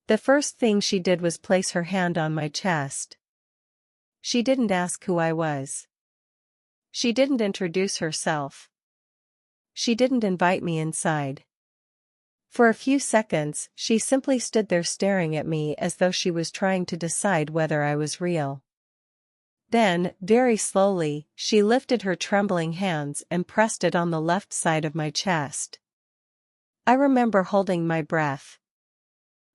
The first thing she did was place her hand on my chest. She didn't ask who I was. She didn't introduce herself. She didn't invite me inside. For a few seconds, she simply stood there staring at me as though she was trying to decide whether I was real. Then, very slowly, she lifted her trembling hands and pressed it on the left side of my chest. I remember holding my breath.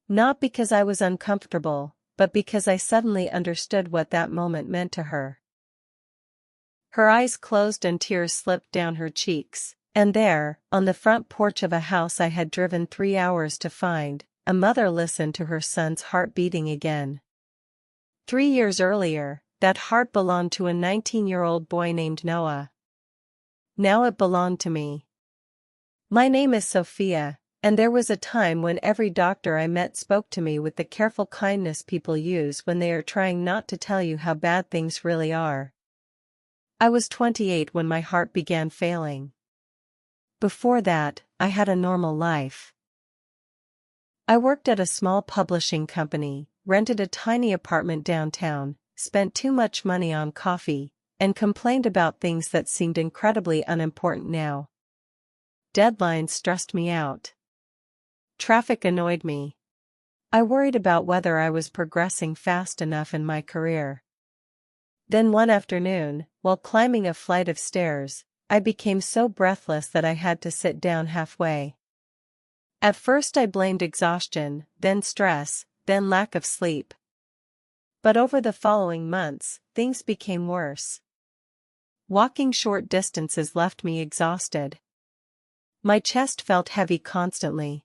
Not because I was uncomfortable, but because I suddenly understood what that moment meant to her. Her eyes closed and tears slipped down her cheeks, and there, on the front porch of a house I had driven 3 hours to find, a mother listened to her son's heart beating again. 3 years earlier, that heart belonged to a 19-year-old boy named Noah. Now it belonged to me. My name is Sophia, and there was a time when every doctor I met spoke to me with the careful kindness people use when they are trying not to tell you how bad things really are. I was 28 when my heart began failing. Before that, I had a normal life. I worked at a small publishing company, rented a tiny apartment downtown, spent too much money on coffee, and complained about things that seemed incredibly unimportant now. Deadlines stressed me out. Traffic annoyed me. I worried about whether I was progressing fast enough in my career. Then one afternoon, while climbing a flight of stairs, I became so breathless that I had to sit down halfway. At first I blamed exhaustion, then stress, then lack of sleep. But over the following months, things became worse. Walking short distances left me exhausted. My chest felt heavy constantly.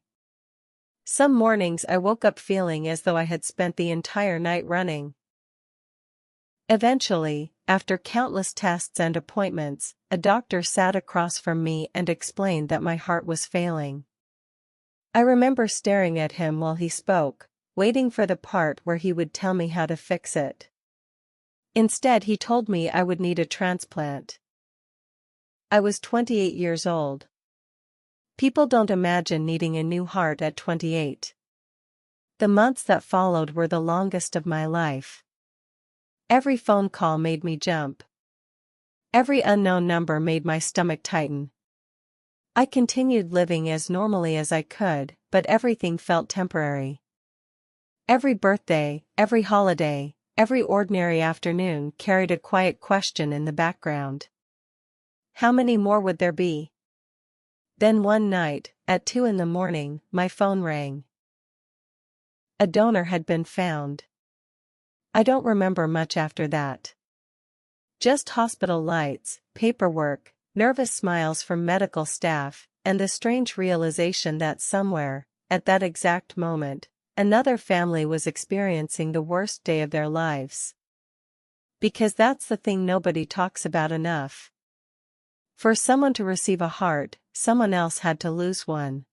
Some mornings I woke up feeling as though I had spent the entire night running. Eventually, after countless tests and appointments, a doctor sat across from me and explained that my heart was failing. I remember staring at him while he spoke, waiting for the part where he would tell me how to fix it. Instead, he told me I would need a transplant. I was 28 years old. People don't imagine needing a new heart at 28. The months that followed were the longest of my life. Every phone call made me jump. Every unknown number made my stomach tighten. I continued living as normally as I could, but everything felt temporary. Every birthday, every holiday, every ordinary afternoon carried a quiet question in the background. How many more would there be? Then one night, at 2 a.m, my phone rang. A donor had been found. I don't remember much after that. Just hospital lights, paperwork, nervous smiles from medical staff, and the strange realization that somewhere, at that exact moment, another family was experiencing the worst day of their lives. Because that's the thing nobody talks about enough. For someone to receive a heart, someone else had to lose one.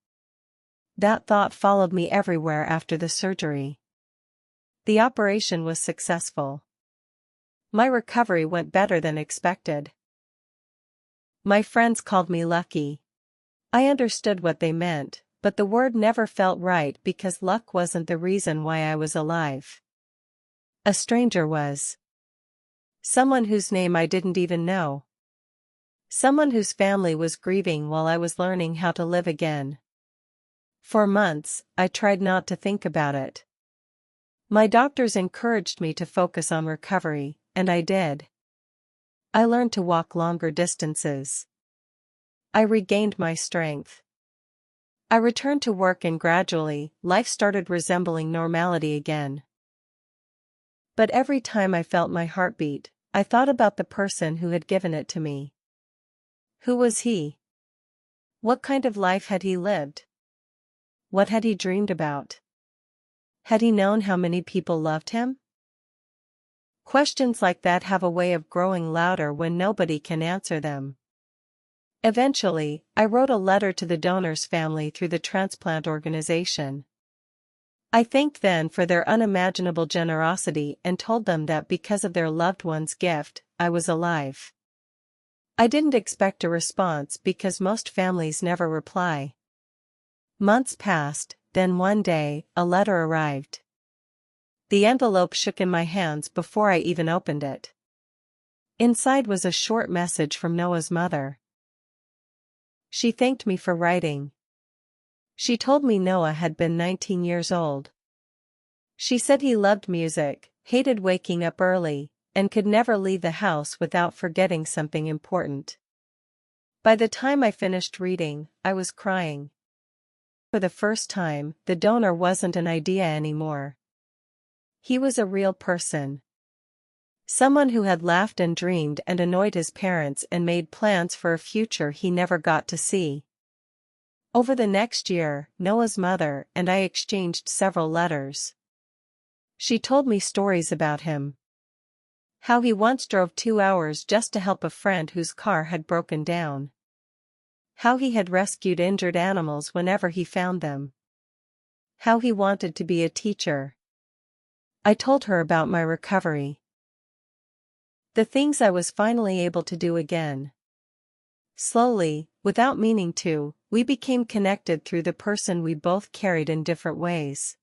That thought followed me everywhere after the surgery. The operation was successful. My recovery went better than expected. My friends called me lucky. I understood what they meant, but the word never felt right because luck wasn't the reason why I was alive. A stranger was. Someone whose name I didn't even know. Someone whose family was grieving while I was learning how to live again. For months, I tried not to think about it. My doctors encouraged me to focus on recovery, and I did. I learned to walk longer distances. I regained my strength. I returned to work and gradually, life started resembling normality again. But every time I felt my heartbeat, I thought about the person who had given it to me. Who was he? What kind of life had he lived? What had he dreamed about? Had he known how many people loved him? Questions like that have a way of growing louder when nobody can answer them. Eventually, I wrote a letter to the donor's family through the Transplant organization. I thanked them for their unimaginable generosity and told them that because of their loved one's gift, I was alive. I didn't expect a response because most families never reply. Months passed, Then one day, a letter arrived. The envelope shook in my hands before I even opened it. Inside was a short message from Noah's mother. She thanked me for writing. She told me Noah had been 19 years old. She said he loved music, hated waking up early, and could never leave the house without forgetting something important. By the time I finished reading, I was crying. For the first time, the donor wasn't an idea anymore. He was a real person. Someone who had laughed and dreamed and annoyed his parents and made plans for a future he never got to see. Over the next year, Noah's mother and I exchanged several letters. She told me stories about him. How he once drove 2 hours just to help a friend whose car had broken down. How he had rescued injured animals whenever he found them. How he wanted to be a teacher. I told her about my recovery. The things I was finally able to do again. Slowly, without meaning to, we became connected through the person we both carried in different ways.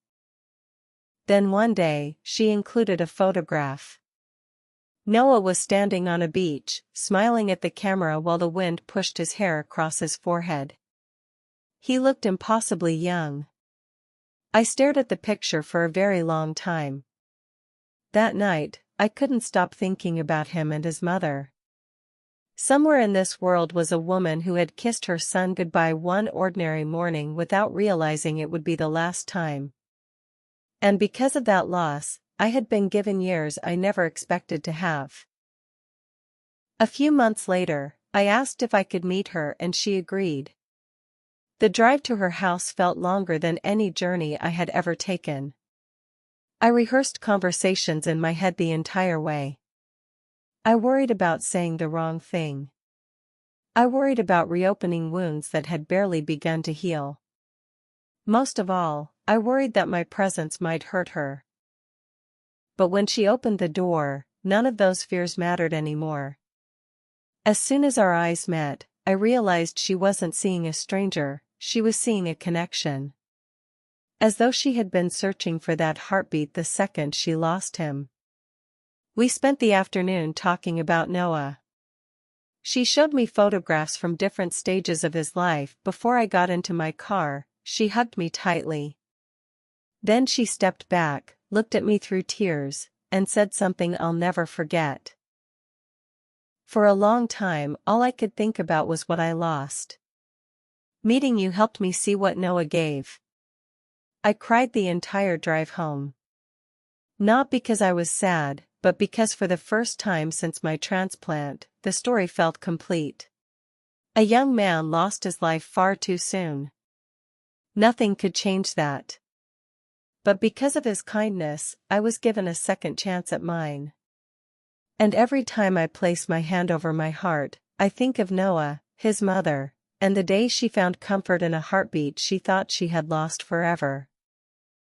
Then one day, she included a photograph. Noah was standing on a beach, smiling at the camera while the wind pushed his hair across his forehead. He looked impossibly young. I stared at the picture for a very long time. That night, I couldn't stop thinking about him and his mother. Somewhere in this world was a woman who had kissed her son goodbye one ordinary morning without realizing it would be the last time. And because of that loss, I had been given years I never expected to have. A few months later, I asked if I could meet her and she agreed. The drive to her house felt longer than any journey I had ever taken. I rehearsed conversations in my head the entire way. I worried about saying the wrong thing. I worried about reopening wounds that had barely begun to heal. Most of all, I worried that my presence might hurt her. But when she opened the door, none of those fears mattered anymore. As soon as our eyes met, I realized she wasn't seeing a stranger, she was seeing a connection. As though she had been searching for that heartbeat the second she lost him. We spent the afternoon talking about Noah. She showed me photographs from different stages of his life. Before I got into my car, she hugged me tightly. Then she stepped back, looked at me through tears, and said something I'll never forget. For a long time, all I could think about was what I lost. Meeting you helped me see what Noah gave. I cried the entire drive home. Not because I was sad, but because for the first time since my transplant, the story felt complete. A young man lost his life far too soon. Nothing could change that. But because of his kindness, I was given a second chance at mine. And every time I place my hand over my heart, I think of Noah, his mother, and the day she found comfort in a heartbeat she thought she had lost forever.